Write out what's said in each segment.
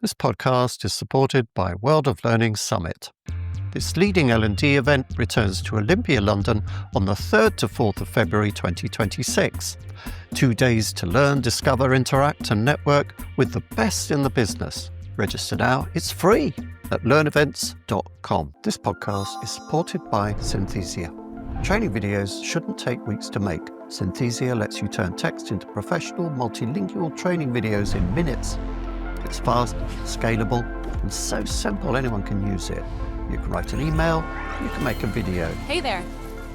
This podcast is supported by World of Learning Summit. This leading L&D event returns to Olympia, London on the 3rd to 4th of February 2026. 2 days to learn, discover, interact and network with the best in the business. Register now, it's free at learnevents.com. This podcast is supported by Synthesia. Training videos shouldn't take weeks to make. Synthesia lets you turn text into professional, multilingual training videos in minutes. It's fast, scalable, and so simple anyone can use it. You can write an email, you can make a video. Hey there,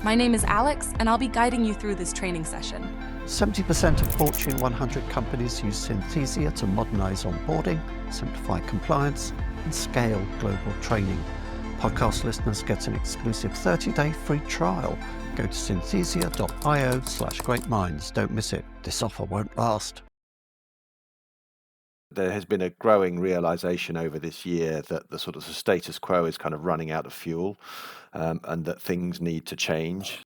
my name is Alex, and I'll be guiding you through this training session. 70% of Fortune 100 companies use Synthesia to modernize onboarding, simplify compliance, and scale global training. Podcast listeners get an exclusive 30-day free trial. Go to synthesia.io/greatminds. Don't miss it. This offer won't last. There has been a growing realization over this year that the sort of the status quo is kind of running out of fuel, and that things need to change.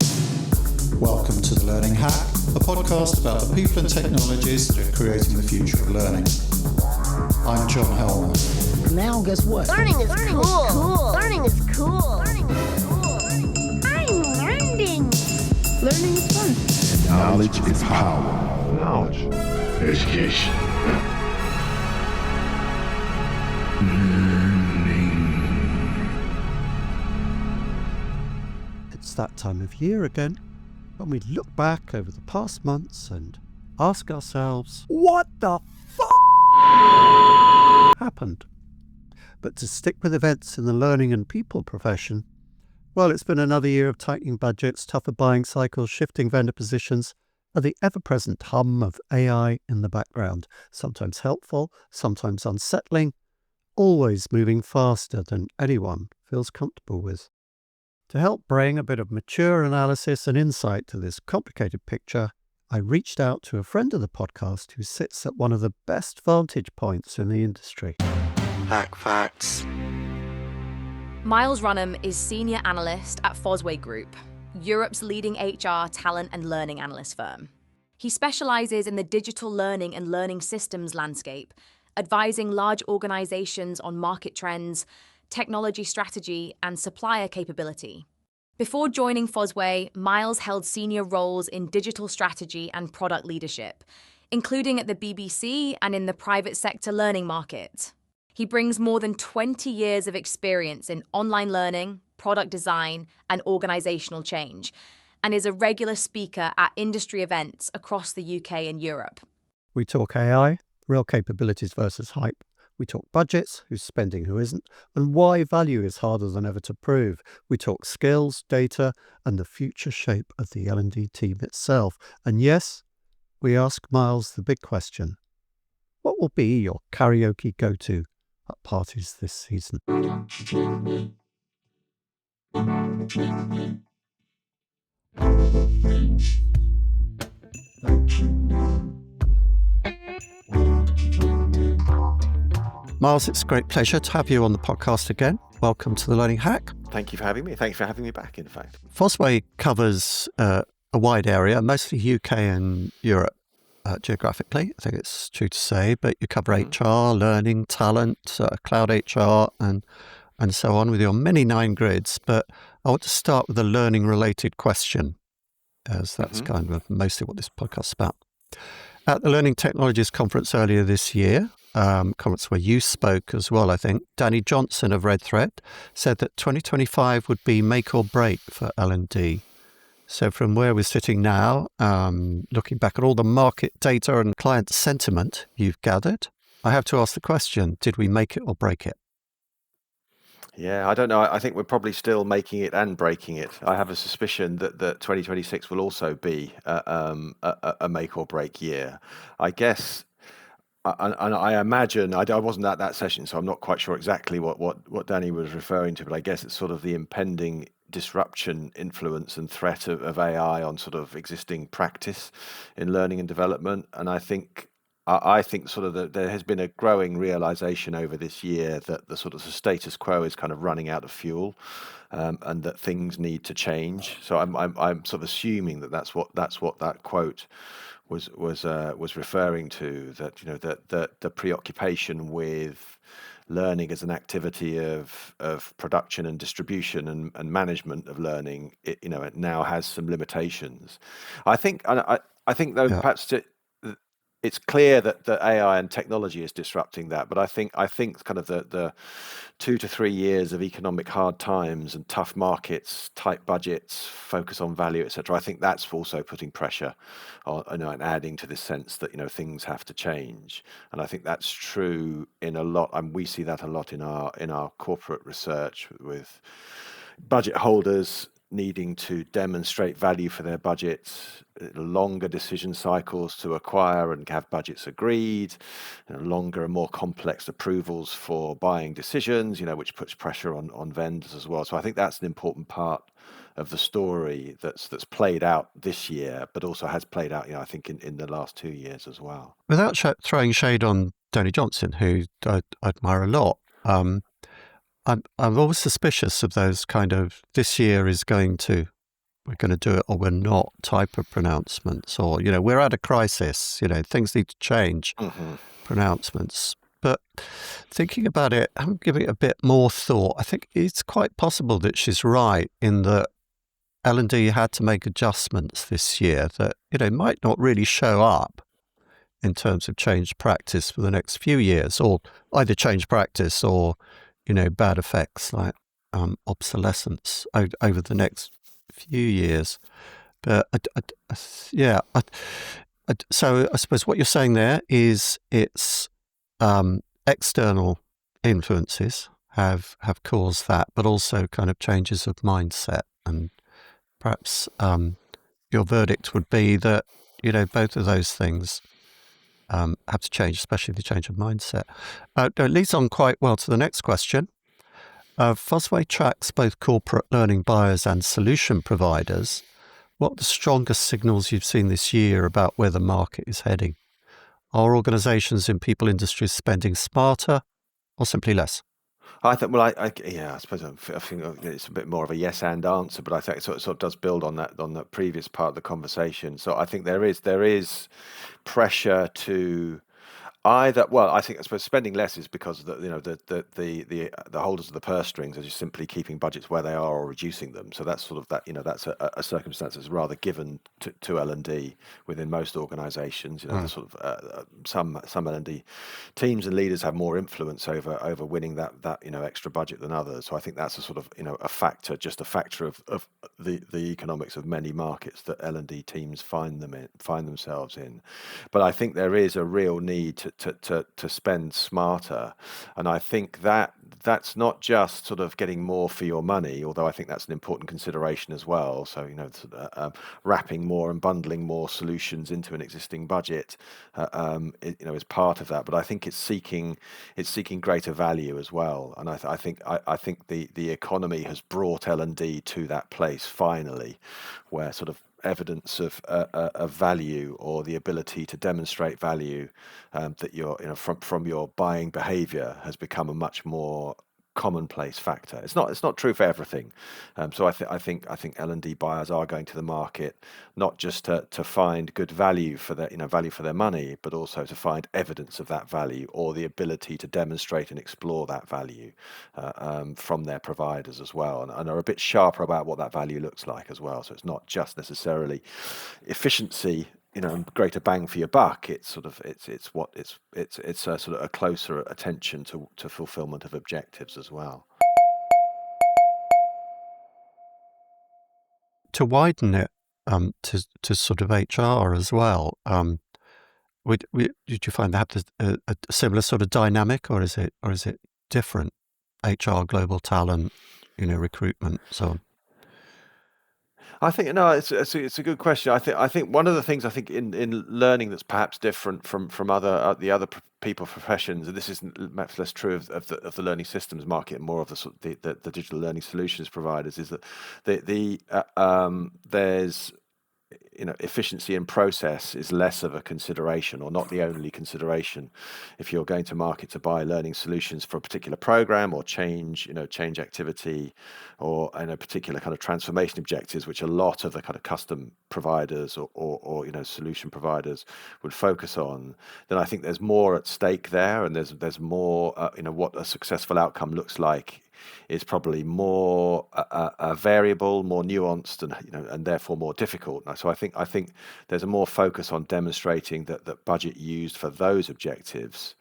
Welcome to The Learning Hack, a podcast about the people and technologies that are creating the future of learning. I'm John Helmer. Now guess what? Learning is cool. Learning is cool. Learning is cool. I'm learning. Learning is fun. Knowledge is power. Knowledge. Education. It's that time of year again when we look back over the past months and ask ourselves, what the happened? But to stick with events in the learning and people profession, well, it's been another year of tightening budgets, tougher buying cycles, shifting vendor positions, and the ever-present hum of AI in the background, sometimes helpful, sometimes unsettling, always moving faster than anyone feels comfortable with. To help bring a bit of mature analysis and insight to this complicated picture, I reached out to a friend of the podcast who sits at one of the best vantage points in the industry. Hack Facts. Myles Runham is Senior Analyst at Fosway Group, Europe's leading HR, talent and learning analyst firm. He specializes in the digital learning and learning systems landscape, advising large organizations on market trends, technology strategy, and supplier capability. Before joining Fosway, Myles held senior roles in digital strategy and product leadership, including at the BBC and in the private sector learning market. He brings more than 20 years of experience in online learning, product design, and organizational change, and is a regular speaker at industry events across the UK and Europe. We talk AI, real capabilities versus hype. We talk budgets, who's spending, who isn't, and why value is harder than ever to prove. We talk skills, data, and the future shape of the L&D team itself. And yes, we ask Myles the big question. What will be your karaoke go-to at parties this season? Myles, it's a great pleasure to have you on the podcast again. Welcome to The Learning Hack. Thank you for having me. Thanks for having me back, in fact. Fosway covers a wide area, mostly UK and Europe geographically, I think it's true to say, but you cover HR, learning, talent, cloud HR, and so on with your many 9 grids. But I want to start with a learning-related question, as that's kind of mostly what this podcast is about. At the Learning Technologies Conference earlier this year, conference where you spoke as well, I think, Danny Johnson of Red Thread said that 2025 would be make or break for L&D. So from where we're sitting now, looking back at all the market data and client sentiment you've gathered, I have to ask the question, did we make it or break it? Yeah, I don't know. I think we're probably still making it and breaking it. I have a suspicion that 2026 will also be a make or break year. I guess, and I imagine, I wasn't at that session, so I'm not quite sure exactly what Danny was referring to, but I guess it's sort of the impending disruption, influence and threat of AI on sort of existing practice in learning and development. And I think I think sort of there has been a growing realization over this year that the sort of the status quo is kind of running out of fuel, and that things need to change. So I'm sort of assuming that that's what that quote was referring to. That that the preoccupation with learning as an activity of production and distribution and management of learning, it now has some limitations. I think though Yeah. perhaps it's clear that the AI and technology is disrupting that, but I think kind of the 2 to 3 years of economic hard times and tough markets, tight budgets, focus on value, etc. I think that's also putting pressure on, and adding to this sense that things have to change. And I think that's true in a lot, and we see that a lot in our corporate research, with budget holders needing to demonstrate value for their budgets, longer decision cycles to acquire and have budgets agreed, longer and more complex approvals for buying decisions, which puts pressure on vendors as well. So I think that's an important part of the story that's played out this year, but also has played out, I think in the last 2 years as well. Without throwing shade on Tony Johnson, who I admire a lot, I'm always suspicious of those kind of this year is we're going to do it or we're not type of pronouncements, or we're at a crisis, things need to change pronouncements. But thinking about it, I'm giving it a bit more thought. I think it's quite possible that she's right in that L&D had to make adjustments this year that might not really show up in terms of change practice for the next few years, or either change practice or bad effects like obsolescence over the next few years. But so I suppose what you're saying there is it's external influences have caused that, but also kind of changes of mindset, and perhaps your verdict would be that both of those things have to change, especially the change of mindset. It leads on quite well to the next question. Fosway tracks both corporate learning buyers and solution providers. What are the strongest signals you've seen this year about where the market is heading? Are organisations in people industries spending smarter or simply less? I think, well, I suppose I think it's a bit more of a yes and answer, but I think it sort of does build on that previous part of the conversation. So I think there is pressure to either, well, I suppose spending less is because the holders of the purse strings are just simply keeping budgets where they are or reducing them. So that's sort of that's a circumstance that's rather given to L&D within most organisations. The sort of some L&D teams and leaders have more influence over winning that extra budget than others. So I think that's a sort of a factor of the economics of many markets that L&D teams find themselves in. But I think there is a real need to spend smarter, and I think that's not just sort of getting more for your money, although I think that's an important consideration as well. So wrapping more and bundling more solutions into an existing budget, is part of that. But I think it's seeking greater value as well, and I think the economy has brought L&D to that place finally, where sort of evidence of value, or the ability to demonstrate value that you're from your buying behavior, has become a much more commonplace factor. It's not true for everything. So I think L&D buyers are going to the market not just to find good value for their money, but also to find evidence of that value, or the ability to demonstrate and explore that value from their providers as well, and are a bit sharper about what that value looks like as well. So it's not just necessarily efficiency, greater bang for your buck. It's a sort of a closer attention to fulfillment of objectives as well. To widen it to sort of HR as well, did you find that a similar sort of dynamic, or is it different? HR, global talent, recruitment, so on. I think it's a good question. I think one of the things in learning that's perhaps different from the other people professions, and this is perhaps less true of the learning systems market, and more of the digital learning solutions providers, is that there's efficiency in process is less of a consideration, or not the only consideration, if you're going to market to buy learning solutions for a particular program or change activity, or in a particular kind of transformation objectives, which a lot of the kind of custom providers or solution providers would focus on. Then I think there's more at stake there, and there's more. What a successful outcome looks like is probably more variable, more nuanced, and therefore more difficult. So I think there's a more focus on demonstrating that the budget used for those objectives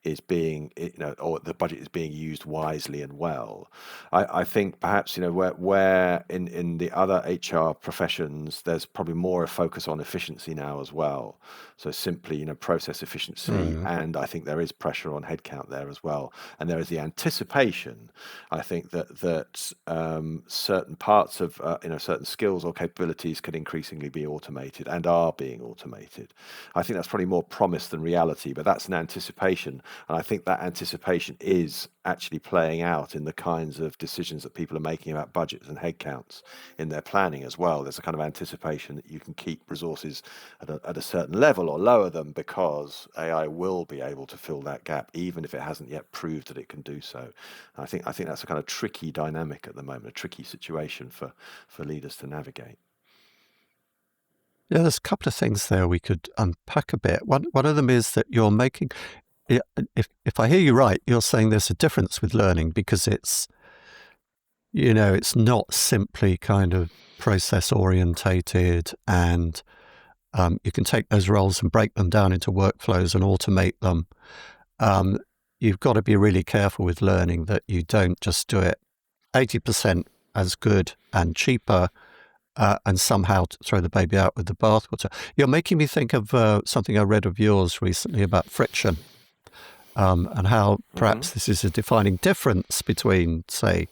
is being, or the budget is being used wisely and well. I think perhaps, where in the other HR professions, there's probably more a focus on efficiency now as well. So simply, process efficiency, and I think there is pressure on headcount there as well. And there is the anticipation, I think, that certain parts of, certain skills or capabilities could increasingly be automated and are being automated. I think that's probably more promise than reality, but that's an anticipation. And I think that anticipation is actually playing out in the kinds of decisions that people are making about budgets and headcounts in their planning as well. There's a kind of anticipation that you can keep resources at a certain level or lower them, because AI will be able to fill that gap, even if it hasn't yet proved that it can do so. And I think that's a kind of tricky dynamic at the moment, a tricky situation for leaders to navigate. Yeah, there's a couple of things there we could unpack a bit. One of them is that you're making, if I hear you right, you're saying there's a difference with learning, because it's not simply kind of process orientated, and you can take those roles and break them down into workflows and automate them. You've got to be really careful with learning that you don't just do it 80% as good and cheaper, and somehow to throw the baby out with the bathwater. You're making me think of something I read of yours recently about friction, and how perhaps this is a defining difference between, say,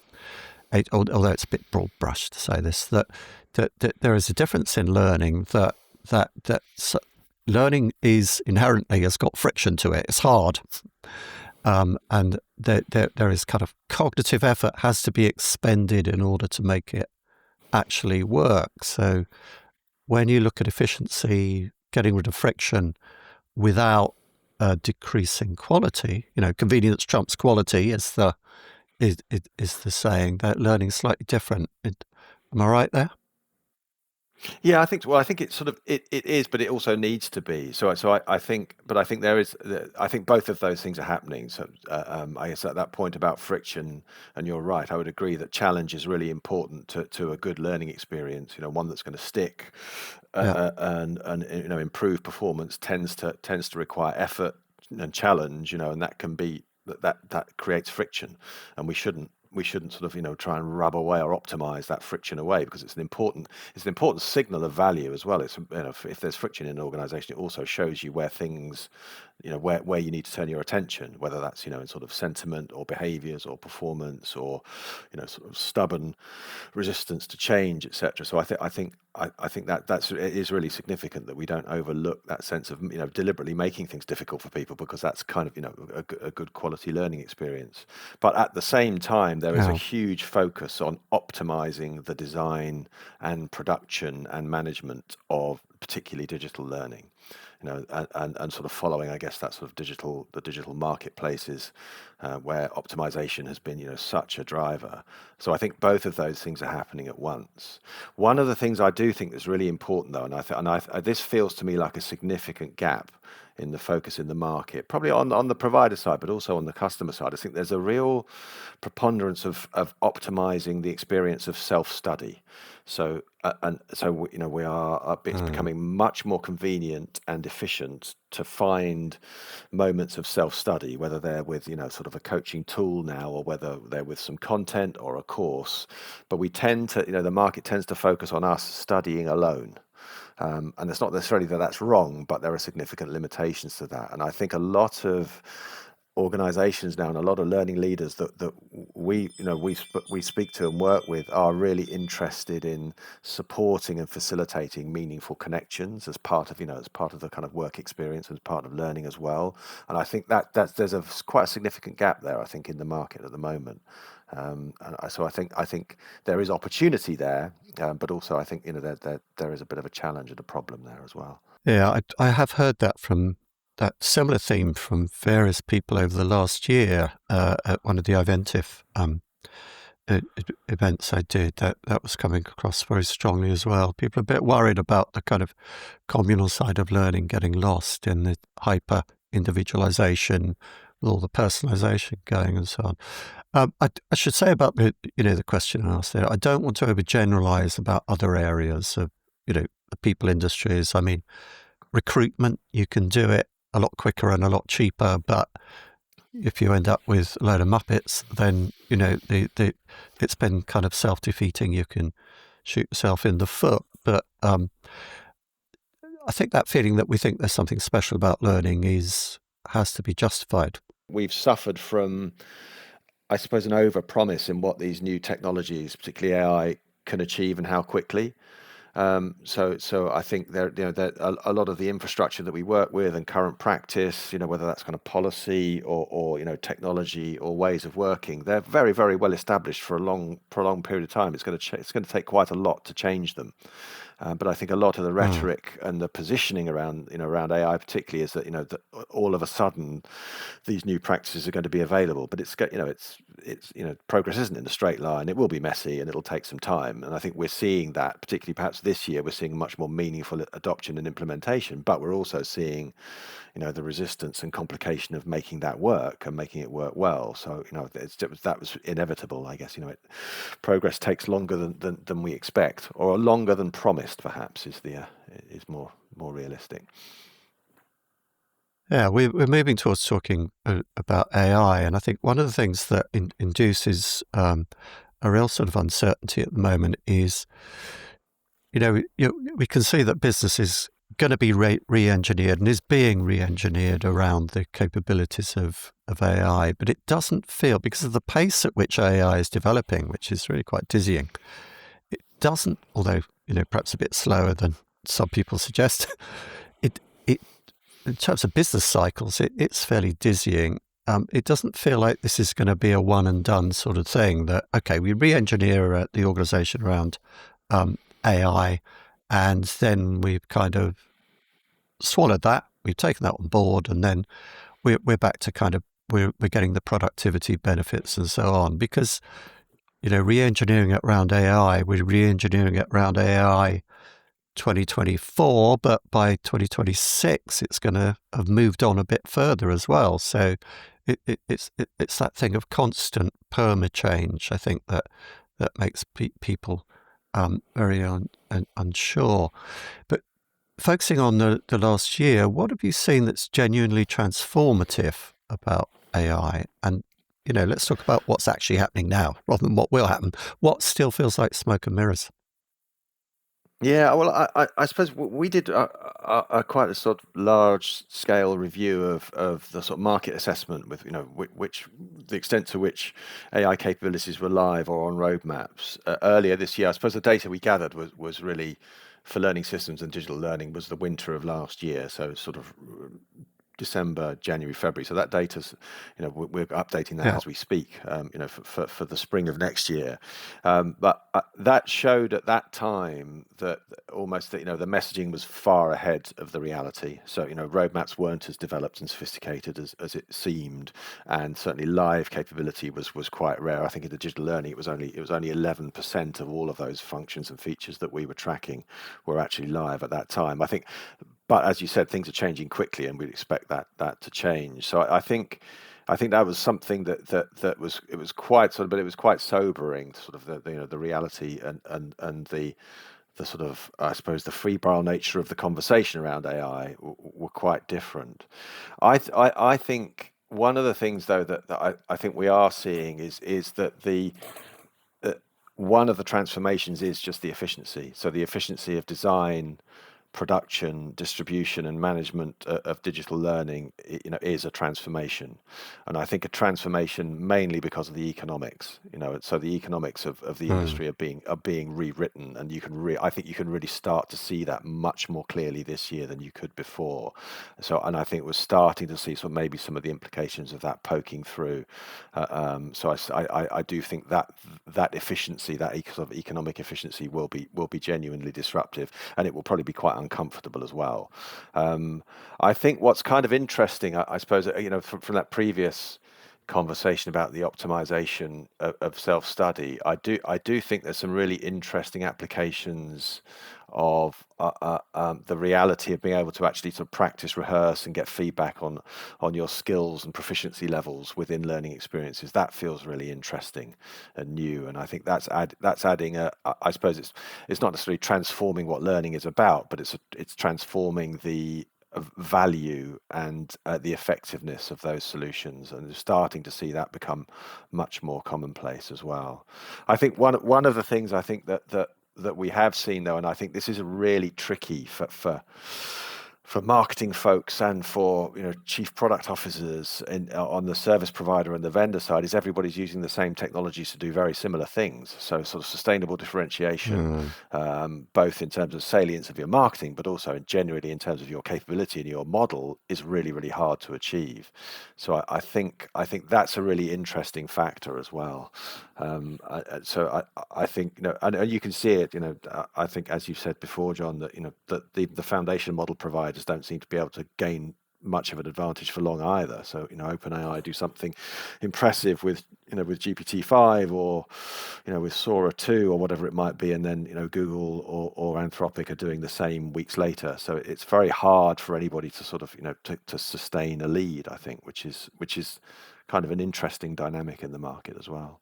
although it's a bit broad brush to say this, that there is a difference in learning, that learning is inherently has got friction to it. It's hard, and there is kind of cognitive effort has to be expended in order to make it actually work. So when you look at efficiency, getting rid of friction without decreasing quality, convenience trumps quality is the saying. That learning is slightly different. Am I right there? Yeah, I think it's sort of it is, but it also needs to be. So I think there is. I think both of those things are happening. So I guess at that point about friction, and you're right. I would agree that challenge is really important to a good learning experience. One that's going to stick, and improve performance tends to require effort and challenge. And that can be that creates friction, and we shouldn't sort of try and rub away or optimize that friction away, because it's an important signal of value as well. It's if there's friction in an organization, it also shows you where things where you need to turn your attention, whether that's in sort of sentiment or behaviors or performance, or sort of stubborn resistance to change, etc. So I think it is really significant that we don't overlook that sense of deliberately making things difficult for people, because that's kind of a good quality learning experience. But at the same time, there is a huge focus on optimizing the design and production and management of particularly digital learning. And sort of following, I guess, that sort of the digital marketplaces, where optimization has been, such a driver. So I think both of those things are happening at once. One of the things I do think is really important, though, and this feels to me like a significant gap in the focus in the market, probably on the provider side, but also on the customer side. I think there's a real preponderance of optimizing the experience of self-study. So we are it's becoming much more convenient and efficient to find moments of self-study, whether they're with sort of a coaching tool now, or whether they're with some content or a course. But we tend to the market tends to focus on us studying alone. And it's not necessarily that that's wrong, but there are significant limitations to that. And I think a lot of organizations now and a lot of learning leaders that we speak to and work with are really interested in supporting and facilitating meaningful connections as part of the kind of work experience, as part of learning as well. And I think there's quite a significant gap there, I think, in the market at the moment. So I think there is opportunity there, but also I think there is a bit of a challenge and a problem there as well. Yeah, I have heard that similar theme from various people over the last year at one of the Iventif events I did. That was coming across very strongly as well. People are a bit worried about the kind of communal side of learning getting lost in the hyper individualization with all the personalization going and so on. I should say about the question I asked there, I don't want to overgeneralize about other areas of the people industries. I mean, recruitment, you can do it a lot quicker and a lot cheaper, but if you end up with a load of muppets, then it's been kind of self-defeating. You can shoot yourself in the foot. But I think that feeling that we think there's something special about learning has to be justified. We've suffered from, I suppose, an over-promise in what these new technologies, particularly AI, can achieve and how quickly. So I think there a lot of the infrastructure that we work with and current practice, whether that's kind of policy or technology or ways of working, they're very, very well established for a prolonged period of time. It's going to take quite a lot to change them. But I think a lot of the rhetoric and the positioning around AI particularly is that that all of a sudden these new practices are going to be available. But it's progress isn't in a straight line. It will be messy and it'll take some time. And I think we're seeing that, particularly perhaps this year, we're seeing much more meaningful adoption and implementation. But we're also seeing the resistance and complication of making that work and making it work well. So that was inevitable, I guess. Progress takes longer than we expect, or longer than promised, perhaps is more realistic. Yeah, we're moving towards talking about AI, and I think one of the things that induces a real sort of uncertainty at the moment is, we can see that business is going to be re-engineered and is being re-engineered around the capabilities of AI, but it doesn't feel, because of the pace at which AI is developing, which is really quite dizzying, it doesn't, although, perhaps a bit slower than some people suggest, it in terms of business cycles, it's fairly dizzying. It doesn't feel like this is going to be a one and done sort of thing that, okay, we re-engineer the organization around AI, and then we've kind of swallowed that, we've taken that on board, and then we're back to kind of, we're getting the productivity benefits and so on. Because, re-engineering it around AI, we're re-engineering it around AI 2024, but by 2026, it's going to have moved on a bit further as well. So it's that thing of constant perma change, I think, that makes people very unsure. But focusing on the last year, what have you seen that's genuinely transformative about AI? And, let's talk about what's actually happening now rather than what will happen. What still feels like smoke and mirrors? Yeah, well, I suppose we did a quite a sort of large scale review of the sort of market assessment with which the extent to which AI capabilities were live or on roadmaps earlier this year. I suppose the data we gathered was really for learning systems and digital learning was the winter of last year, so sort of December, January, February. So that data's, we're updating that as we speak, for the spring of next year. But that showed at that time that almost that, the messaging was far ahead of the reality. So, roadmaps weren't as developed and sophisticated as it seemed. And certainly live capability was quite rare. I think in the digital learning, it was only 11% of all of those functions and features that we were tracking were actually live at that time. I think, but as you said, things are changing quickly, and we'd expect that to change. So I think that was something that was quite sort of, but it was quite sobering. Sort of the reality and the sort of, I suppose, the febrile nature of the conversation around AI were quite different. I think one of the things though that I think we are seeing is that one of the transformations is just the efficiency. So the efficiency of design, production, distribution, and management of digital learning, is a transformation, and I think a transformation mainly because of the economics. So the economics of the industry are being rewritten, and I think you can really start to see that much more clearly this year than you could before. And I think we're starting to see maybe some of the implications of that poking through. So I do think that efficiency, that sort of economic efficiency, will be genuinely disruptive, and it will probably be quite uncomfortable as well. I think what's kind of interesting, I suppose, from that previous conversation about the optimization of self-study, I do think there's some really interesting applications of the reality of being able to actually sort of practice, rehearse, and get feedback on your skills and proficiency levels within learning experiences. That feels really interesting and new, and I think that's adding I suppose it's not necessarily transforming what learning is about, but it's transforming the value and the effectiveness of those solutions, and starting to see that become much more commonplace as well. I think one of the things I think that we have seen, though, and I think this is really tricky for marketing folks and for chief product officers on the service provider and the vendor side, is everybody's using the same technologies to do very similar things. So sort of sustainable differentiation, both in terms of salience of your marketing, but also genuinely in terms of your capability and your model, is really, really hard to achieve. So I think that's a really interesting factor as well. I think and you can see it. I think, as you've said before, John, that that the foundation model providers don't seem to be able to gain much of an advantage for long either. So OpenAI do something impressive with with GPT-5 or with Sora 2 or whatever it might be, and then Google or Anthropic are doing the same weeks later. So it's very hard for anybody to sort of to sustain a lead, I think, which is kind of an interesting dynamic in the market as well.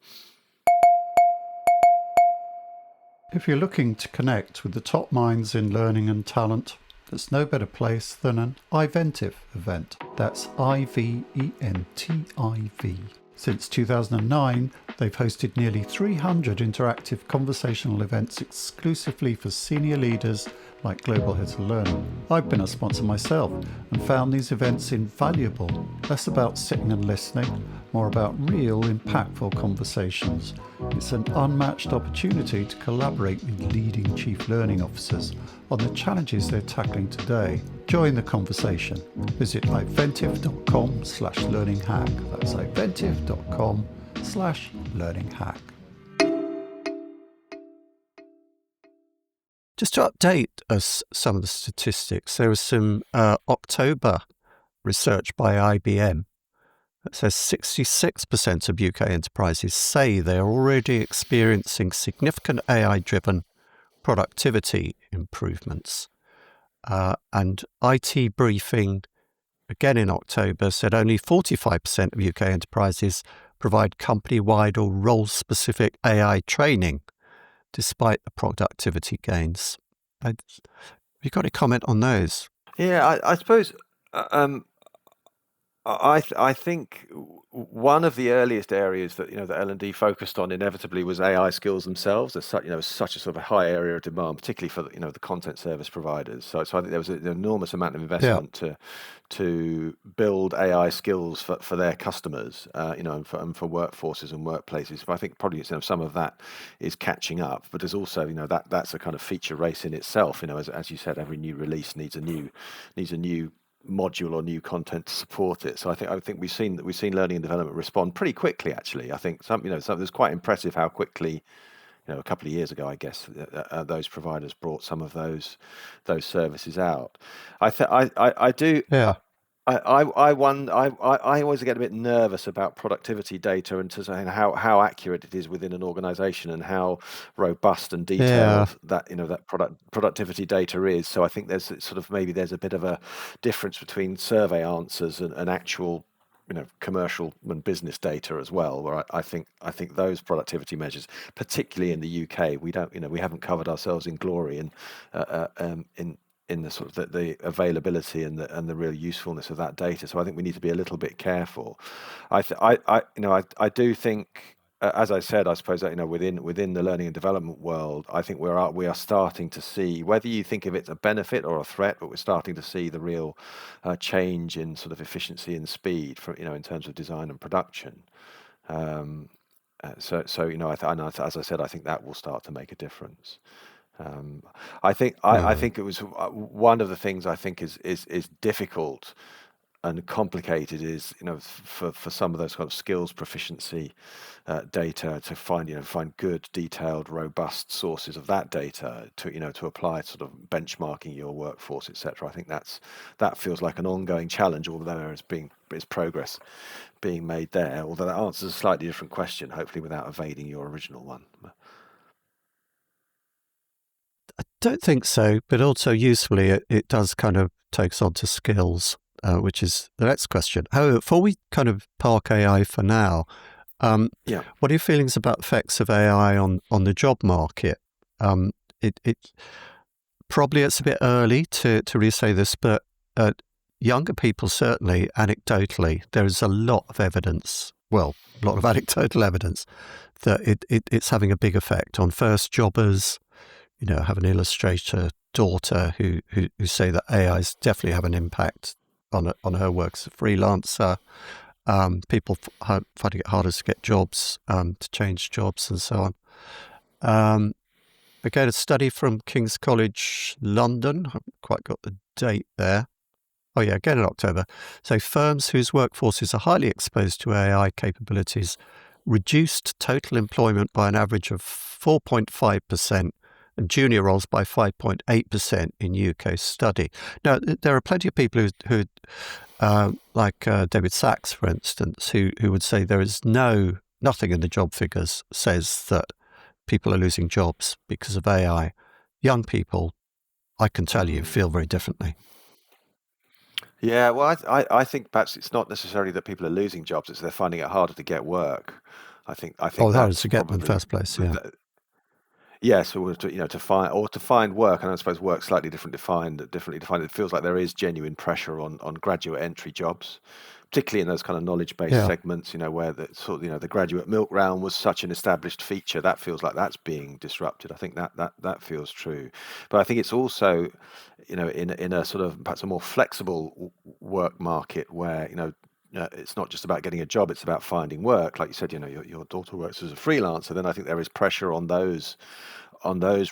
If you're looking to connect with the top minds in learning and talent, there's no better place than an iVentiv event. That's IVENTIV. Since 2009, they've hosted nearly 300 interactive conversational events exclusively for senior leaders like global heads of learning. I've been a sponsor myself and found these events invaluable. Less about sitting and listening, more about real, impactful conversations. It's an unmatched opportunity to collaborate with leading chief learning officers on the challenges they're tackling today. Join the conversation. Visit iventiv.com/learninghack. That's iventiv.com/learninghack. Just to update us some of the statistics, there was some October research by IBM that says 66% of UK enterprises say they're already experiencing significant AI-driven productivity improvements. And IT Briefing, again in October, said only 45% of UK enterprises provide company-wide or role-specific AI training, despite the productivity gains. Have you got any comment on those? Yeah, I suppose I think one of the earliest areas that that L&D focused on inevitably was AI skills themselves. There's such a sort of high area of demand, particularly for the content service providers. So I think there was an enormous amount of investment to build AI skills for their customers, and for workforces and workplaces. But I think probably some of that is catching up. But there's also that's a kind of feature race in itself. As you said, every new release needs a new module or new content to support it. So I think we've seen learning and development respond pretty quickly. Actually, I think it was quite impressive how quickly, a couple of years ago, I guess, those providers brought some of those services out. I do. Yeah. I always get a bit nervous about productivity data and how accurate it is within an organization and how robust and detailed that productivity data is. So I think there's there's a bit of a difference between survey answers and actual commercial and business data as well, where I think those productivity measures, particularly in the UK, we haven't covered ourselves in glory in the sort of the availability and the real usefulness of that data. So I think we need to be a little bit careful. I do think as I said, I suppose that within the learning and development world, I think we are starting to see, whether you think of it as a benefit or a threat, but we're starting to see the real change in sort of efficiency and speed for in terms of design and production. Um, as I said, I think that will start to make a difference. Um, I think it was one of the things I think is difficult and complicated is for some of those kind of skills proficiency data to find good, detailed, robust sources of that data to apply sort of benchmarking your workforce, etc. I think that feels like an ongoing challenge, although there is progress being made there. Although that answers a slightly different question, hopefully without evading your original one. I don't think so, but also usefully, it does kind of takes on to skills, which is the next question. However, before we kind of park AI for now, what are your feelings about effects of AI on the job market? It probably it's a bit early to really say this, but younger people certainly, anecdotally, there is a lot of evidence. Well, a lot of anecdotal evidence that it's having a big effect on first jobbers. I have an illustrator daughter who say that AIs definitely have an impact on her work as a freelancer. People finding it harder to get jobs, to change jobs and so on. Again, a study from King's College London, I haven't quite got the date there. Oh yeah, again in October. So firms whose workforces are highly exposed to AI capabilities reduced total employment by an average of 4.5%. and junior roles by 5.8% in UK study. Now, there are plenty of people who like David Sachs, for instance, who would say there is nothing in the job figures says that people are losing jobs because of AI. Young people, I can tell you, feel very differently. Yeah, well, I think perhaps it's not necessarily that people are losing jobs; it's they're finding it harder to get work. I think that's to get them in the first place. Yeah. Yes, or to find work, and I suppose work slightly differently defined. It feels like there is genuine pressure on graduate entry jobs, particularly in those kind of knowledge-based segments. Where the graduate milk round was such an established feature. That feels like that's being disrupted. I think that feels true, but I think it's also, in a sort of perhaps a more flexible work market where it's not just about getting a job; it's about finding work. Like you said, your daughter works as a freelancer. Then I think there is pressure on those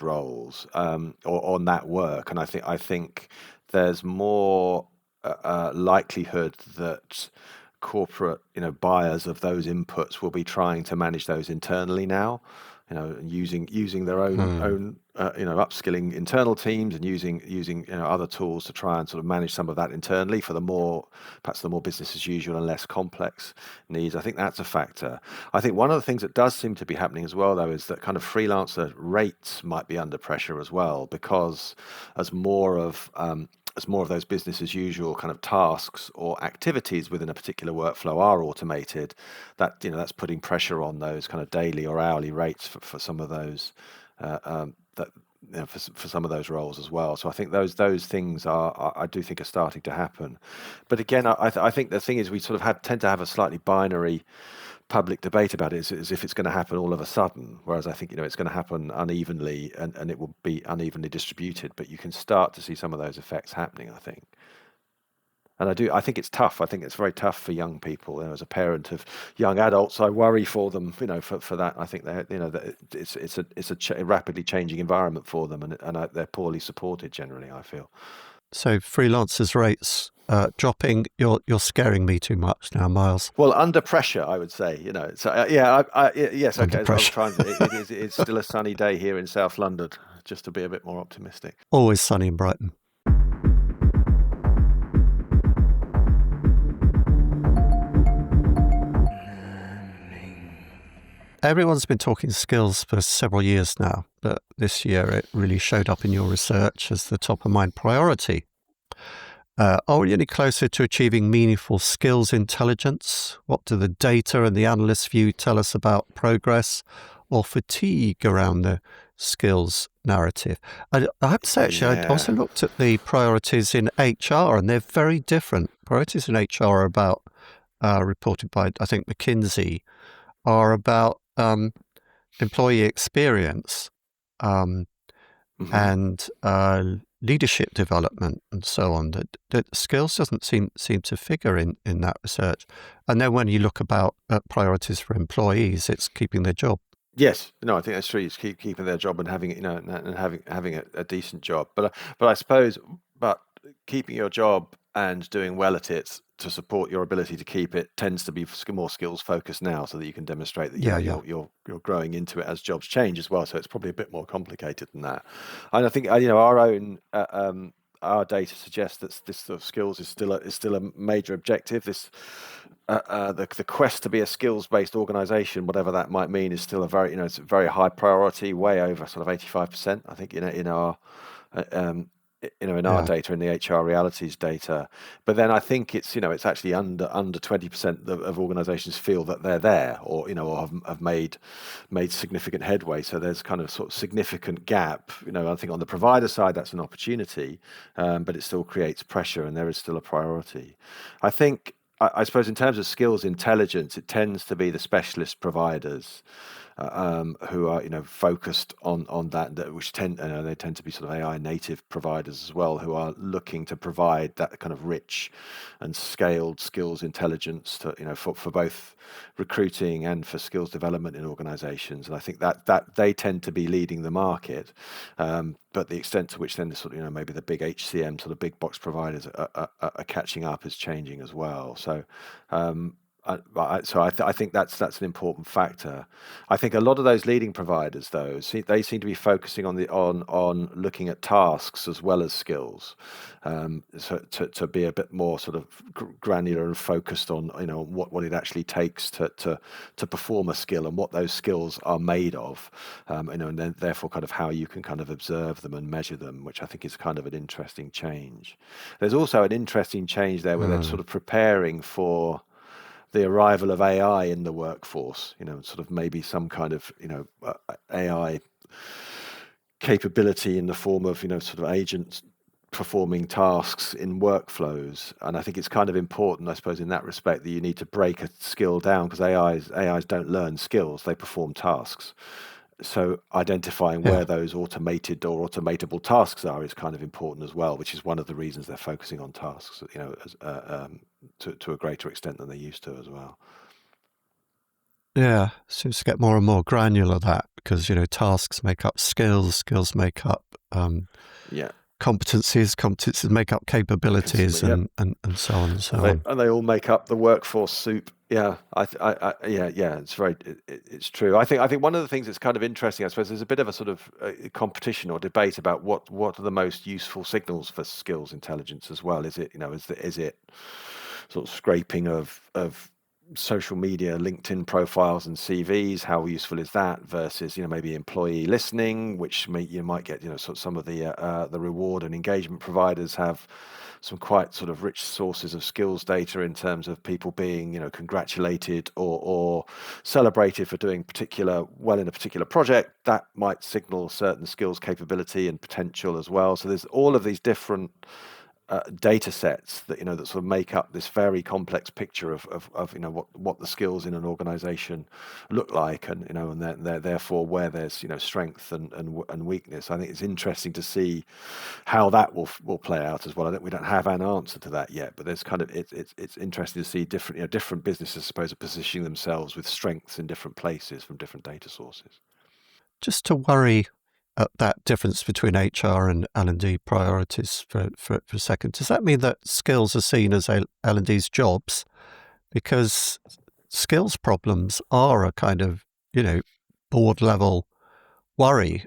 roles or on that work, and I think there's more likelihood that corporate buyers of those inputs will be trying to manage those internally now. Using their own upskilling internal teams and using other tools to try and sort of manage some of that internally for perhaps the more business as usual and less complex needs. I think that's a factor. I think one of the things that does seem to be happening as well, though, is that kind of freelancer rates might be under pressure as well, because as more of those business as usual kind of tasks or activities within a particular workflow are automated, that's putting pressure on those kind of daily or hourly rates for some of those for some of those roles as well. So I think those things I do think are starting to happen. But again, I think the thing is we sort of tend to have a slightly binary public debate about it as if it's going to happen all of a sudden, whereas I think it's going to happen unevenly and it will be unevenly distributed, but you can start to see some of those effects happening, I think. And I think it's tough. I think it's very tough for young people. As a parent of young adults, I worry for them. For that, I think that it's a rapidly changing environment for them, and they're poorly supported generally, I feel. So freelancers' rates dropping. You're scaring me too much now, Myles. Well, under pressure, I would say. So yes, okay. It's still a sunny day here in South London, just to be a bit more optimistic. Always sunny in Brighton. Everyone's been talking skills for several years now, but this year it really showed up in your research as the top of mind priority. Are we any closer to achieving meaningful skills intelligence? What do the data and the analyst view tell us about progress or fatigue around the skills narrative? I have to say, actually, I also looked at the priorities in HR, and they're very different. Priorities in HR are about, reported by, I think, McKinsey, are about employee experience and leadership development and so on. That skills doesn't seem to figure in that research. And then when you look at priorities for employees, it's keeping their job. Yes, no, I think that's true. It's keeping their job and having and having a decent job. But I suppose, keeping your job and doing well at it to support your ability to keep it tends to be more skills focused now, so that you can demonstrate that you're growing into it as jobs change as well. So it's probably a bit more complicated than that. And I think our own our data suggests that this sort of skills is still a major objective. The quest to be a skills-based organisation, whatever that might mean, is still it's a very high priority, way over sort of 85%. I think in our data, in the HR realities data. But then I think it's actually under 20% of organisations feel that they're there, or have made significant headway. So there's kind of sort of significant gap. I think on the provider side that's an opportunity, but it still creates pressure, and there is still a priority. I suppose in terms of skills intelligence, it tends to be the specialist providers who are focused on that, which tend to be sort of AI native providers as well, who are looking to provide that kind of rich and scaled skills intelligence to for both recruiting and for skills development in organizations. And I think that they tend to be leading the market, but the extent to which then the sort of maybe the big HCM sort of big box providers are catching up is changing as well. So I think that's an important factor. I think a lot of those leading providers, though, they seem to be focusing on looking at tasks as well as skills, so to be a bit more sort of granular and focused on what it actually takes to perform a skill and what those skills are made of, and then therefore kind of how you can kind of observe them and measure them, which I think is kind of an interesting change. There's also an interesting change there where they're sort of preparing for the arrival of AI in the workforce, sort of maybe some kind of, AI capability in the form of, sort of agents performing tasks in workflows. And I think it's kind of important, I suppose, in that respect, that you need to break a skill down, because AIs don't learn skills, they perform tasks. So identifying where those automated or automatable tasks are is kind of important as well, which is one of the reasons they're focusing on tasks, to a greater extent than they used to as well. Yeah, seems to get more and more granular, that, because tasks make up skills make up competencies make up capabilities, and so on and so on. And they all make up the workforce soup. Yeah, it's true. I think one of the things that's kind of interesting, I suppose, there's a bit of a sort of competition or debate about what are the most useful signals for skills intelligence as well. Is it is it sort of scraping of social media, LinkedIn profiles and CVs? How useful is that versus maybe employee listening, which you might get sort of some of the reward and engagement providers have some quite sort of rich sources of skills data in terms of people being congratulated or celebrated for doing well in a particular project. That might signal certain skills capability and potential as well. So there's all of these different data sets that that sort of make up this very complex picture of what the skills in an organization look like, and and therefore where there's strength and weakness. I think it's interesting to see how that will play out as well. I think we don't have an answer to that yet, but there's kind of it's interesting to see different businesses, I suppose, are positioning themselves with strengths in different places from different data sources. Just to worry at that difference between HR and L&D priorities for a second, does that mean that skills are seen as L&D's jobs? Because skills problems are a kind of, board level worry.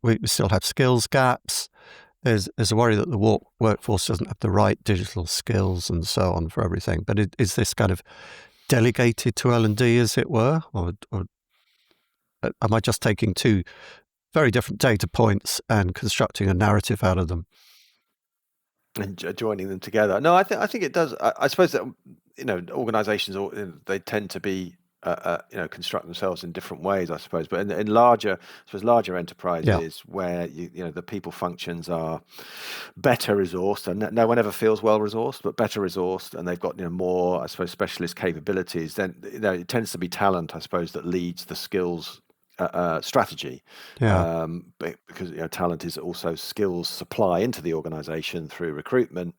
We still have skills gaps. There's a worry that the workforce doesn't have the right digital skills and so on for everything. But is this kind of delegated to L&D, as it were? Or am I just taking two very different data points and constructing a narrative out of them and joining them together? No, I think it does. I suppose that organizations, they tend to be construct themselves in different ways, I suppose. But in larger enterprises where the people functions are better resourced, and no one ever feels well resourced, but better resourced, and they've got more, I suppose, specialist capabilities. Then it tends to be talent, I suppose, that leads the skills strategy, because talent is also skills supply into the organization through recruitment,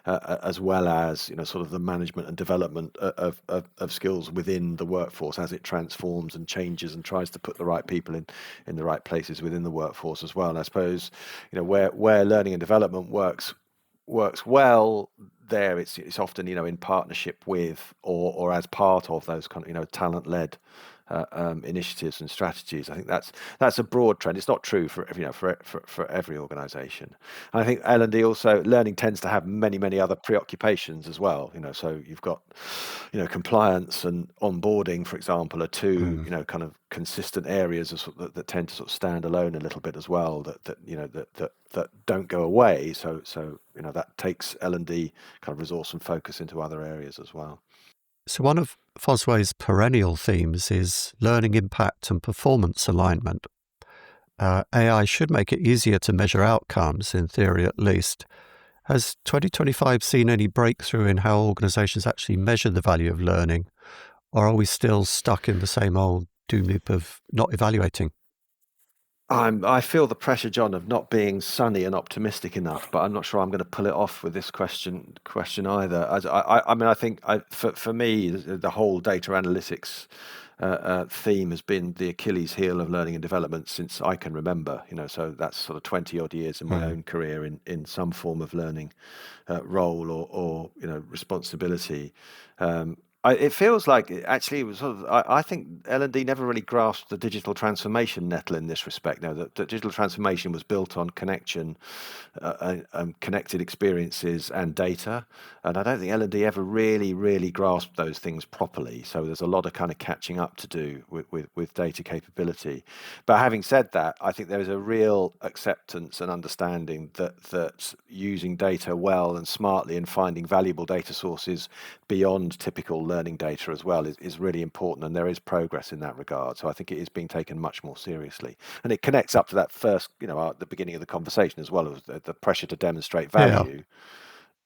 as well as sort of the management and development of skills within the workforce as it transforms and changes and tries to put the right people in the right places within the workforce as well. And I suppose where learning and development works well there, it's often in partnership with or as part of those kind of talent-led initiatives and strategies. I think that's a broad trend. It's not true for every organisation. And I think L&D also, learning tends to have many other preoccupations as well. So you've got compliance and onboarding, for example, are two kind of consistent areas that tend to sort of stand alone a little bit as well. That don't go away. So that takes L&D kind of resource and focus into other areas as well. So one of Fosway's perennial themes is learning impact and performance alignment. AI should make it easier to measure outcomes, in theory at least. Has 2025 seen any breakthrough in how organisations actually measure the value of learning, or are we still stuck in the same old doom loop of not evaluating? I feel the pressure, John, of not being sunny and optimistic enough, but I'm not sure I'm going to pull it off with this question either. I think for me, the whole data analytics theme has been the Achilles heel of learning and development since I can remember. So that's sort of 20 odd years in my own career in some form of learning role or responsibility. It feels like actually it was sort of. I think L&D never really grasped the digital transformation nettle in this respect. Now, that digital transformation was built on connection, connected experiences, and data, and I don't think L&D ever really grasped those things properly. So there's a lot of kind of catching up to do with data capability. But having said that, I think there is a real acceptance and understanding that using data well and smartly and finding valuable data sources beyond typical learning data as well is really important, and there is progress in that regard. So I think it is being taken much more seriously, and it connects up to that first, at the beginning of the conversation as well, as the pressure to demonstrate value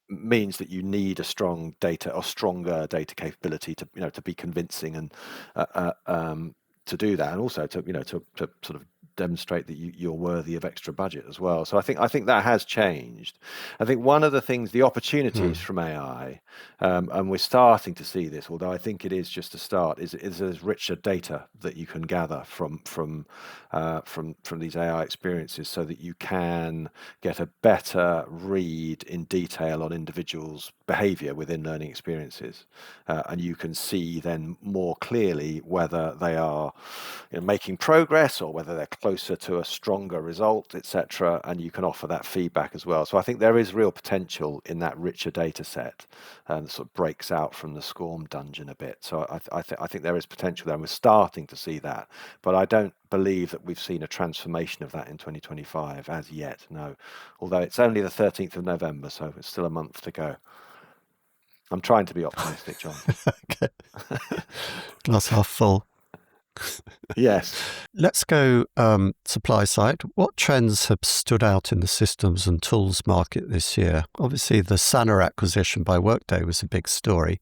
means that you need a strong data or stronger data capability to be convincing and to do that, and also to sort of demonstrate that you're worthy of extra budget as well. So I think that has changed. I think one of the things, the opportunities from AI, and we're starting to see this, although I think it is just a start, is there's richer data that you can gather from these AI experiences, so that you can get a better read in detail on individuals' behavior within learning experiences, and you can see then more clearly whether they are making progress or whether they're closer to a stronger result, etc., and you can offer that feedback as well. So I think there is real potential in that richer data set, and sort of breaks out from the SCORM dungeon a bit. So I think there is potential there, and we're starting to see that, but I don't believe that we've seen a transformation of that in 2025 as yet, no, although it's only the 13th of November, so it's still a month to go. I'm trying to be optimistic, John. Okay. Glass half full. Yes. Let's go supply side. What trends have stood out in the systems and tools market this year? Obviously, the Sana acquisition by Workday was a big story.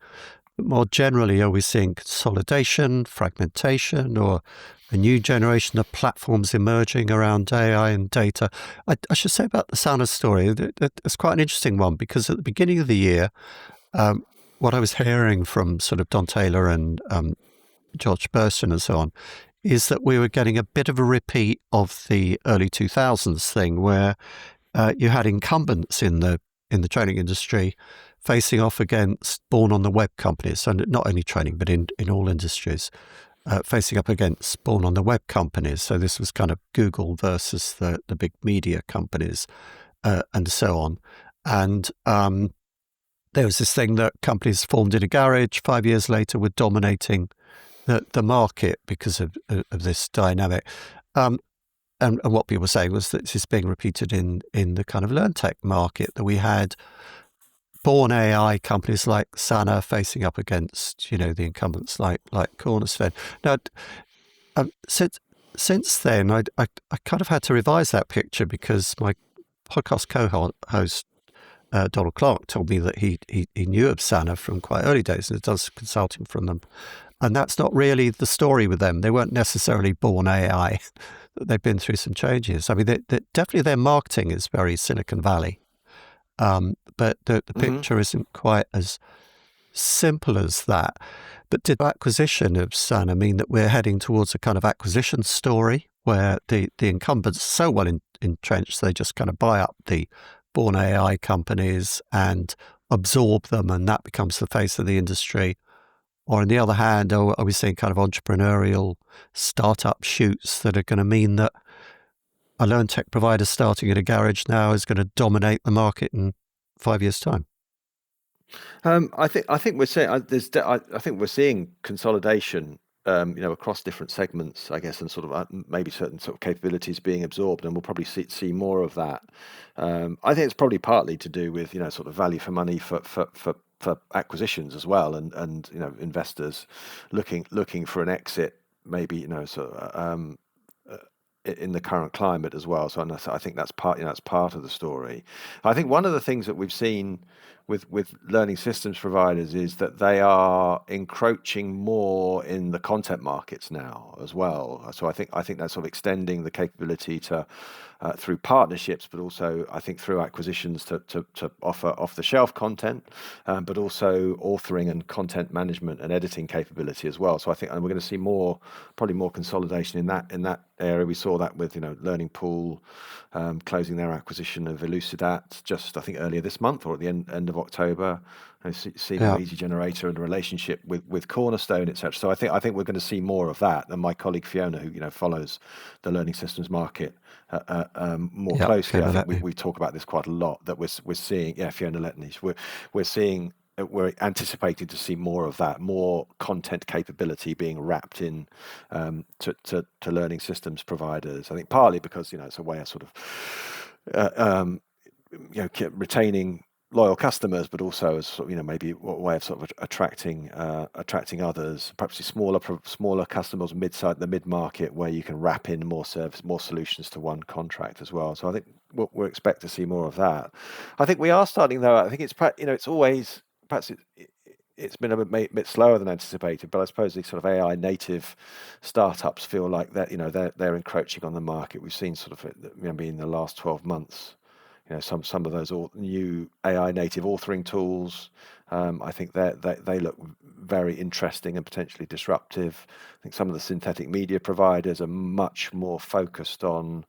But more generally, are we seeing consolidation, fragmentation, or a new generation of platforms emerging around AI and data? I should say about the Sana story, it's quite an interesting one, because at the beginning of the year, what I was hearing from sort of Don Taylor and George Burston and so on, is that we were getting a bit of a repeat of the early 2000s thing, where you had incumbents in the training industry facing off against born-on-the-web companies, and not only training, but in all industries, facing up against born-on-the-web companies. So this was kind of Google versus the big media companies, and so on. And there was this thing that companies formed in a garage 5 years later were dominating the market because of this dynamic. And what people were saying was that this is being repeated in the kind of LearnTech market, that we had born AI companies like Sana facing up against, the incumbents like Cornerstone. Now, since then, I kind of had to revise that picture because my podcast co-host Donald Clark told me that he knew of Sana from quite early days and had done some consulting from them. And that's not really the story with them. They weren't necessarily born AI. They've been through some changes. I mean, definitely their marketing is very Silicon Valley. But the picture isn't quite as simple as that. But did the acquisition of Sana mean that we're heading towards a kind of acquisition story where the incumbents are so well entrenched, they just kind of buy up the born AI companies and absorb them, and that becomes the face of the industry? Or on the other hand, are we seeing kind of entrepreneurial startup shoots that are going to mean that a learn tech provider starting at a garage now is going to dominate the market in 5 years' time? I think we're seeing I think we're seeing consolidation, across different segments, I guess, and sort of maybe certain sort of capabilities being absorbed, and we'll probably see more of that. I think it's probably partly to do with sort of value for money for acquisitions as well, and investors looking for an exit, maybe in the current climate as well. So I think that's part of the story. I think one of the things that we've seen with learning systems providers is that they are encroaching more in the content markets now as well. So I think that's sort of extending the capability to through partnerships, but also I think through acquisitions to offer off the shelf content, but also authoring and content management and editing capability as well. So I think we're going to see probably more consolidation in that area. We saw that with Learning Pool closing their acquisition of Elucidat just I think earlier this month or at the end of October. See Easy Generator and a relationship with Cornerstone, etc. So I think we're going to see more of that. And my colleague Fiona, who follows the learning systems market more closely, I think we talk about this quite a lot. That we're seeing, Fiona Letney, we're anticipating to see more of that, more content capability being wrapped in to learning systems providers. I think partly because it's a way of sort of retaining loyal customers, but also as maybe a way of sort of attracting others, perhaps smaller customers, the mid market, where you can wrap in more solutions to one contract as well. So I think we'll expect to see more of that. I think we are starting though. I think it's always perhaps it's been a bit slower than anticipated, but I suppose these sort of AI native startups feel like that they're encroaching on the market. We've seen sort of maybe in the last 12 months. Some of those new AI native authoring tools, I think they look very interesting and potentially disruptive. I think some of the synthetic media providers are much more focused on,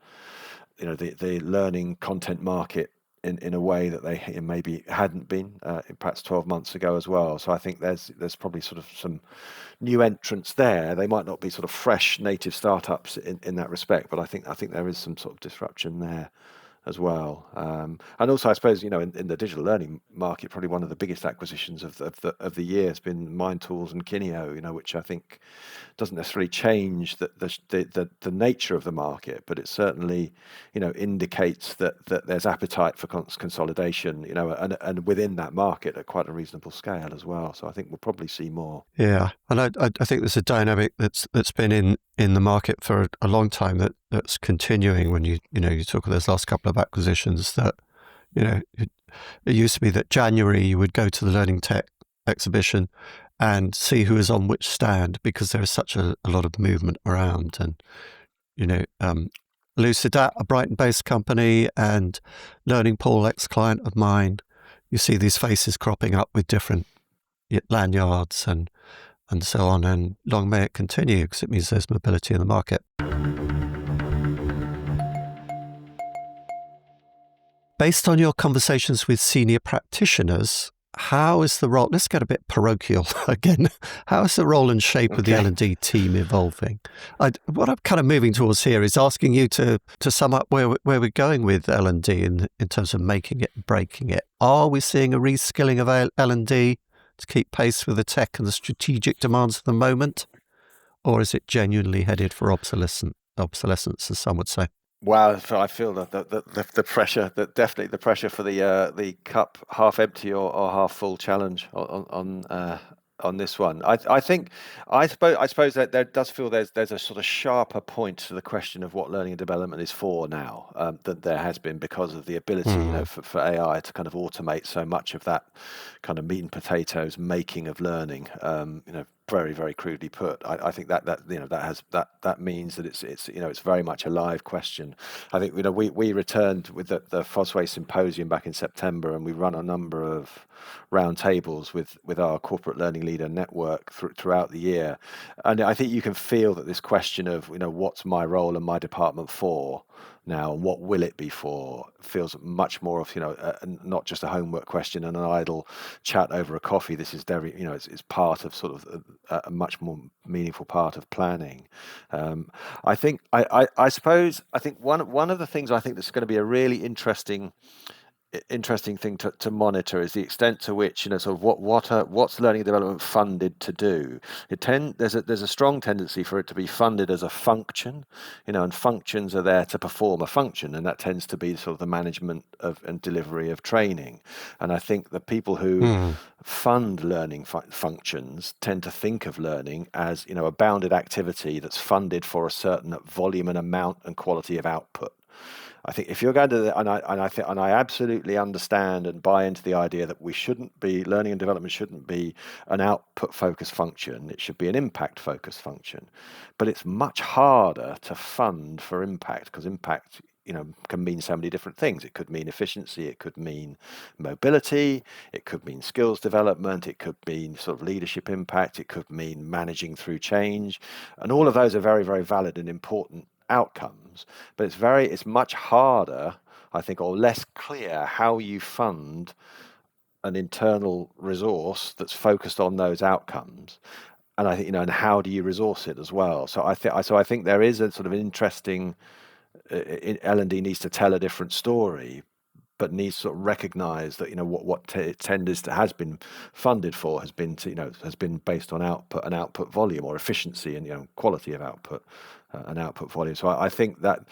the learning content market in a way that they maybe hadn't been perhaps 12 months ago as well. So I think there's probably sort of some new entrants there. They might not be sort of fresh native startups in that respect, but I think there is some sort of disruption there as well. And also, I suppose, in the digital learning market, probably one of the biggest acquisitions of the year has been MindTools and Kineo, which I think doesn't necessarily change the nature of the market, but it certainly, indicates that there's appetite for consolidation, and within that market at quite a reasonable scale as well. So I think we'll probably see more. Yeah, and I think there's a dynamic that's been in the market for a long time that's continuing. When you talk of those last couple of acquisitions, that it used to be that January you would go to the Learning Tech exhibition and see who is on which stand, because there is such a lot of movement around. And Elucidat, a Brighton-based company, and Learning Pool, ex-client of mine, you see these faces cropping up with different lanyards and so on, and long may it continue, because it means there's mobility in the market. Based on your conversations with senior practitioners, how is the role, let's get a bit parochial again, how is the role and shape of the L&D team evolving? What I'm kind of moving towards here is asking you to sum up where we're going with L&D in terms of making it and breaking it. Are we seeing a reskilling of L&D to keep pace with the tech and the strategic demands of the moment? Or is it genuinely headed for obsolescence, as some would say? Wow, so I feel that the pressure, that definitely the pressure for the cup half empty or half full challenge on this one. I suppose that there does feel there's a sort of sharper point to the question of what learning and development is for now, than there has been, because of the ability, for AI to kind of automate so much of that kind of meat and potatoes making of learning. Very, very crudely put. I think that means that it's very much a live question. I think we returned with the Fosway symposium back in September, and we run a number of round tables with our corporate learning leader network throughout the year, and I think you can feel that this question of what's my role and my department for now, and what will it be for, feels much more of not just a homework question and an idle chat over a coffee. This is very it's part of sort of a much more meaningful part of planning. I suppose I think one of the things I think that's going to be a really interesting thing to monitor is the extent to which sort of what's learning and development funded to do. There's a strong tendency for it to be funded as a function, and functions are there to perform a function, and that tends to be sort of the management of and delivery of training. And I think the people who fund learning functions tend to think of learning as a bounded activity that's funded for a certain volume and amount and quality of output. I think if you're going to, and I absolutely understand and buy into the idea that learning and development shouldn't be an output focused function. It should be an impact focused function. But it's much harder to fund for impact, because impact can mean so many different things. It could mean efficiency, it could mean mobility, it could mean skills development, it could mean sort of leadership impact, it could mean managing through change, and all of those are very, very valid and important outcomes. But it's much harder, I think, or less clear how you fund an internal resource that's focused on those outcomes. And I think and how do you resource it as well? So I think there is a sort of interesting L&D needs to tell a different story, but needs to sort of recognise that what it has been funded for has been based on output and output volume, or efficiency and quality of output and output volume. So I think that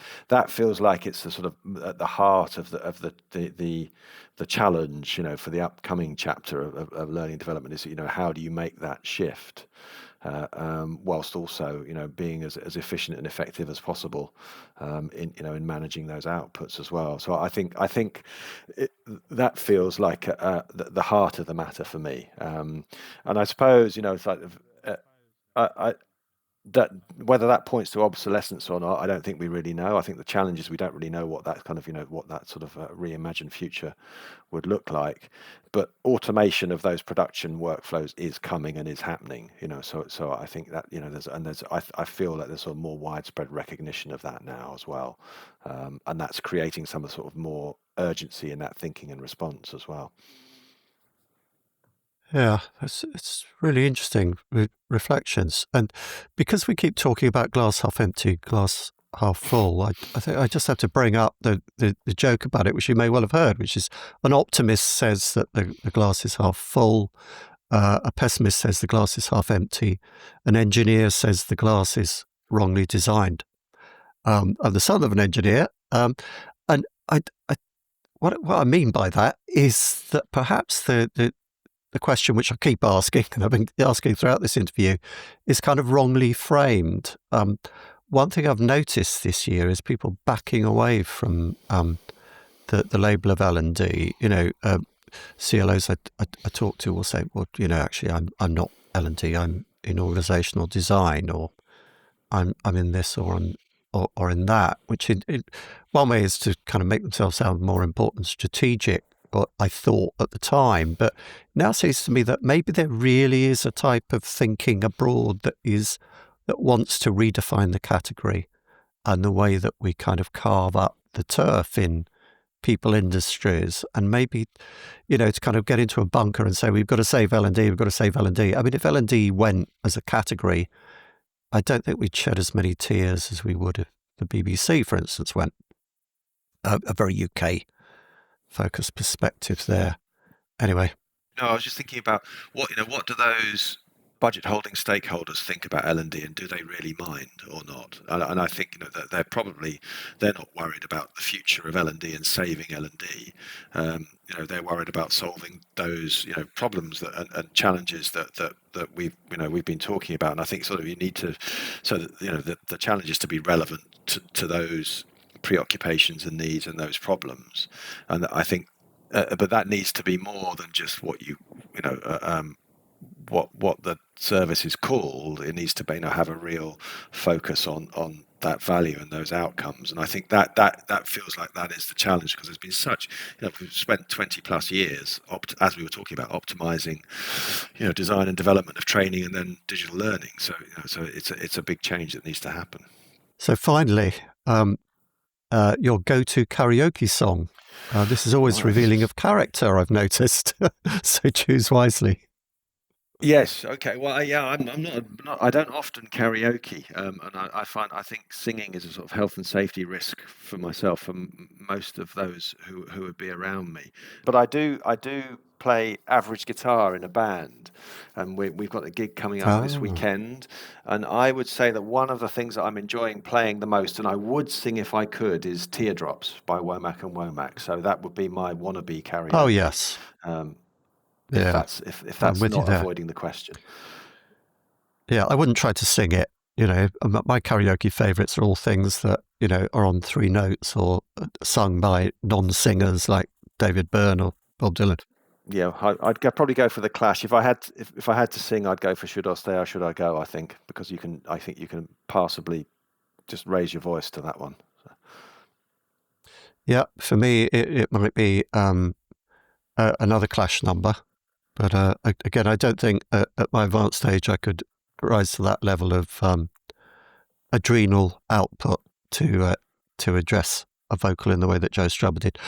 feels like it's the sort of at the heart of the challenge for the upcoming chapter of learning and development is how do you make that shift, whilst also being as efficient and effective as possible in managing those outputs as well. So I think that feels like the heart of the matter for me. And I suppose it's like I that whether that points to obsolescence or not, I don't think we really know. I think the challenge is we don't really know what that kind of what that sort of reimagined future would look like. But automation of those production workflows is coming and is happening. So I think that I feel that there's sort of more widespread recognition of that now as well, and that's creating some of sort of more urgency in that thinking and response as well. Yeah, it's really interesting reflections. And because we keep talking about glass half empty, glass half full, I think I just have to bring up the joke about it, which you may well have heard, which is an optimist says that the glass is half full, a pessimist says the glass is half empty, an engineer says the glass is wrongly designed. I'm the son of an engineer, and what I mean by that is that perhaps the question which I keep asking, and I've been asking throughout this interview, is kind of wrongly framed. One thing I've noticed this year is people backing away from the label of L&D. CLOs I talk to will say, well, actually, I'm not L&D. I'm in organisational design, or I'm in this or in that. Which in one way is to kind of make themselves sound more important, strategic. What I thought at the time, but now seems to me that maybe there really is a type of thinking abroad that wants to redefine the category and the way that we kind of carve up the turf in people industries, and maybe to kind of get into a bunker and say we've got to save L&D, we've got to save L&D. I mean, if L&D went as a category, I don't think we'd shed as many tears as we would if the BBC, for instance, went. A very UK focused perspective there. Anyway. No, I was just thinking about what do those budget holding stakeholders think about L&D, and do they really mind or not? And I think that they're not worried about the future of L&D and saving L&D. They're worried about solving those problems and challenges that we've been talking about. And I think sort of you need to, so that the challenge is to be relevant to those preoccupations and needs and those problems. And I think, but that needs to be more than just what what the service is called. It needs to be, have a real focus on that value and those outcomes. And I think that feels like that is the challenge, because there's been such, we've spent 20 plus years, as we were talking about, optimizing, design and development of training and then digital learning. So, so it's a big change that needs to happen. So finally, your go-to karaoke song. This is always revealing of character, I've noticed. So choose wisely. Yes. Okay. Well, I'm not. I don't often karaoke, and I think singing is a sort of health and safety risk for myself, for most of those who would be around me. But I do play average guitar in a band, and we've got a gig coming up this weekend. And I would say that one of the things that I'm enjoying playing the most, and I would sing if I could, is "Teardrops" by Womack and Womack. So that would be my wannabe karaoke. Oh yes. If that's not avoiding the question. Yeah, I wouldn't try to sing it. My karaoke favourites are all things that are on 3 notes or sung by non-singers like David Byrne or Bob Dylan. Yeah, I'd probably go for the Clash. If I had to sing, I'd go for "Should I Stay or Should I Go?" I think, because I think you can passably just raise your voice to that one. So. Yeah, for me, it might be another Clash number. But again, I don't think at my advanced age I could rise to that level of adrenal output to address a vocal in the way that Joe Strummer did.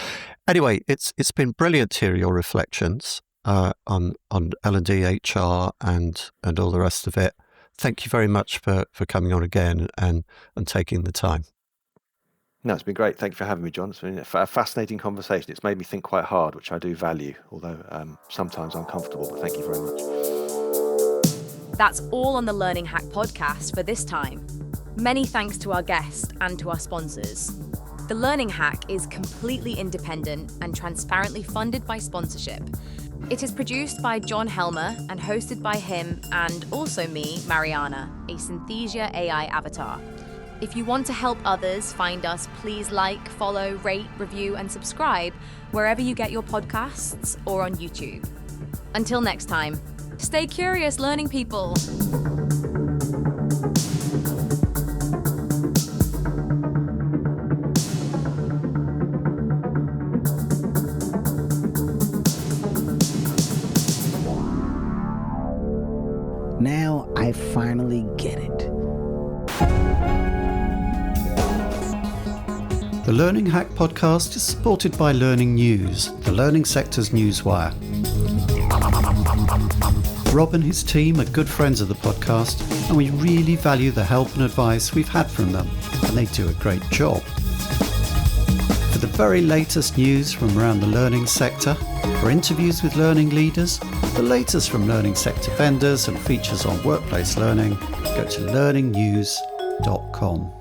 Anyway, it's been brilliant to hear your reflections on L&D, HR, and all the rest of it. Thank you very much for coming on again and taking the time. No, it's been great. Thank you for having me, John. It's been a fascinating conversation. It's made me think quite hard, which I do value, although sometimes uncomfortable, but thank you very much. That's all on the Learning Hack podcast for this time. Many thanks to our guest and to our sponsors. The Learning Hack is completely independent and transparently funded by sponsorship. It is produced by John Helmer and hosted by him and also me, Mariana, a Synthesia AI avatar. If you want to help others find us, please like, follow, rate, review, and subscribe wherever you get your podcasts or on YouTube. Until next time, stay curious, learning people. Now I finally get it. The Learning Hack podcast is supported by Learning News, the learning sector's newswire. Rob and his team are good friends of the podcast, and we really value the help and advice we've had from them, and they do a great job. For the very latest news from around the learning sector, for interviews with learning leaders, the latest from learning sector vendors and features on workplace learning, go to learningnews.com.